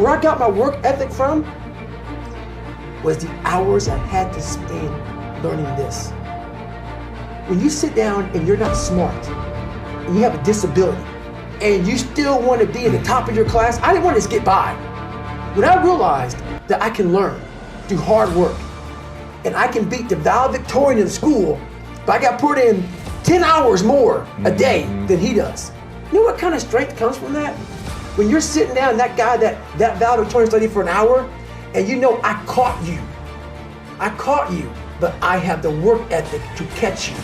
Where I got my work ethic from was the hours I had to spend learning this. When you sit down and you're not smart, and you have a disability, and you still want to be at the top of your class, I didn't want to just get by. When I realized that I can learn through hard work, and I can beat the valedictorian in school, but I got put in 10 hours more a day than he does. You know what kind of strength comes from that? When you're sitting down, that guy, that valedictorian studied for an hour, and you know I caught you, but I have the work ethic to catch you.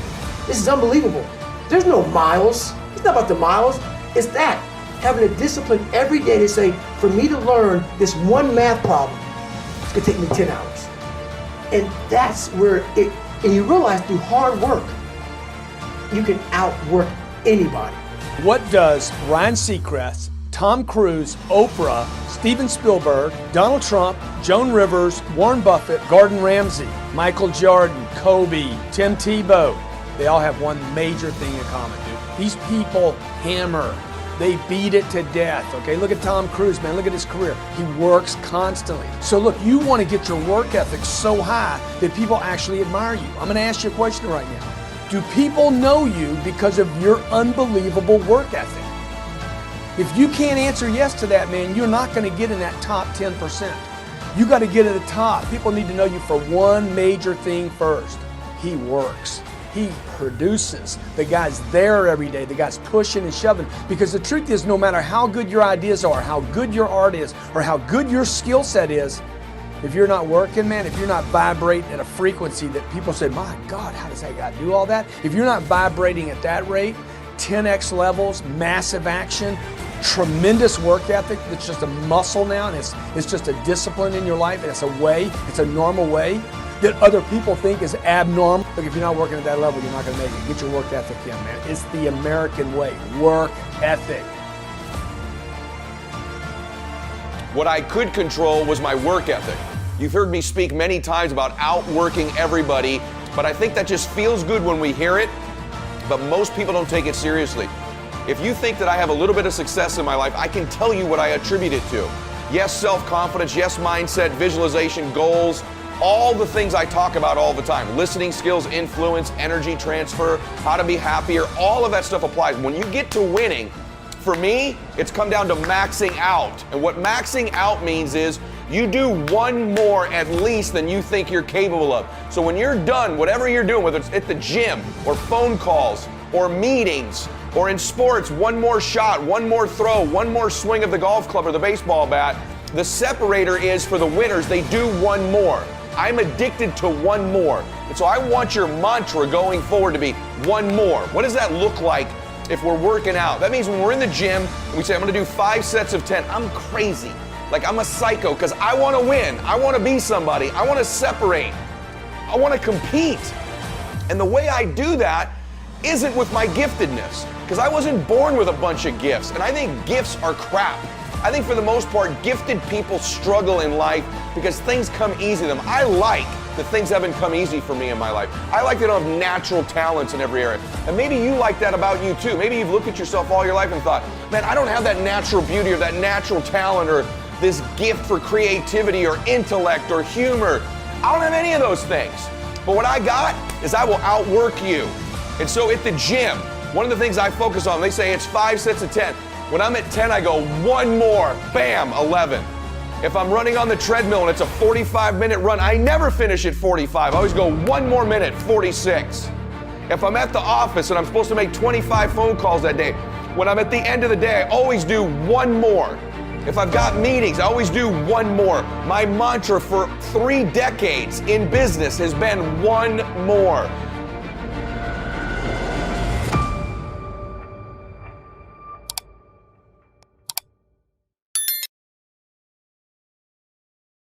This is unbelievable. There's no miles. It's not about the miles. It's that, having a discipline every day to say, for me to learn this one math problem, it's gonna take me 10 hours. And that's where and you realize through hard work, you can outwork anybody. What does Ryan Seacrest, Tom Cruise, Oprah, Steven Spielberg, Donald Trump, Joan Rivers, Warren Buffett, Gordon Ramsay, Michael Jordan, Kobe, Tim Tebow, they all have one major thing in common, dude. These people hammer. They beat it to death, okay? Look at Tom Cruise, man. Look at his career. He works constantly. So look, you want to get your work ethic so high that people actually admire you. I'm going to ask you a question right now. Do people know you because of your unbelievable work ethic? If you can't answer yes to that, man, you're not going to get in that top 10%. You got to get at the top. People need to know you for one major thing first. He works. He produces. The guy's there every day. The guy's pushing and shoving. Because the truth is, no matter how good your ideas are, how good your art is, or how good your skill set is, if you're not working, man, if you're not vibrating at a frequency that people say, my God, how does that guy do all that? If you're not vibrating at that rate, 10x levels, massive action, tremendous work ethic that's just a muscle now, and it's just a discipline in your life, and it's a way, it's a normal way that other people think is abnormal. Look, if you're not working at that level, you're not going to make it. Get your work ethic in, man. It's the American way. Work ethic. What I could control was my work ethic. You've heard me speak many times about outworking everybody, but I think that just feels good when we hear it, but most people don't take it seriously. If you think that I have a little bit of success in my life, I can tell you what I attribute it to. Yes, self-confidence, yes, mindset, visualization, goals, all the things I talk about all the time. Listening skills, influence, energy transfer, how to be happier, all of that stuff applies. When you get to winning, for me, it's come down to maxing out. And what maxing out means is you do one more at least than you think you're capable of. So when you're done, whatever you're doing, whether it's at the gym or phone calls or meetings or in sports, one more shot, one more throw, one more swing of the golf club or the baseball bat, the separator is for the winners, they do one more. I'm addicted to one more. And so I want your mantra going forward to be one more. What does that look like if we're working out? That means when we're in the gym and we say, I'm gonna do 5 sets of 10, I'm crazy. Like I'm a psycho because I wanna win. I wanna be somebody. I wanna separate. I wanna compete. And the way I do that isn't with my giftedness, because I wasn't born with a bunch of gifts. And I think gifts are crap. I think for the most part, gifted people struggle in life because things come easy to them. I like that things haven't come easy for me in my life. I like that I have natural talents in every area. And maybe you like that about you too. Maybe you've looked at yourself all your life and thought, man, I don't have that natural beauty or that natural talent or this gift for creativity or intellect or humor. I don't have any of those things. But what I got is I will outwork you. And so at the gym, one of the things I focus on, they say it's 5 sets of 10. When I'm at 10, I go one more, bam, 11. If I'm running on the treadmill and it's a 45-minute run, I never finish at 45. I always go one more minute, 46. If I'm at the office and I'm supposed to make 25 phone calls that day, when I'm at the end of the day, I always do one more. If I've got meetings, I always do one more. My mantra for 3 decades in business has been one more.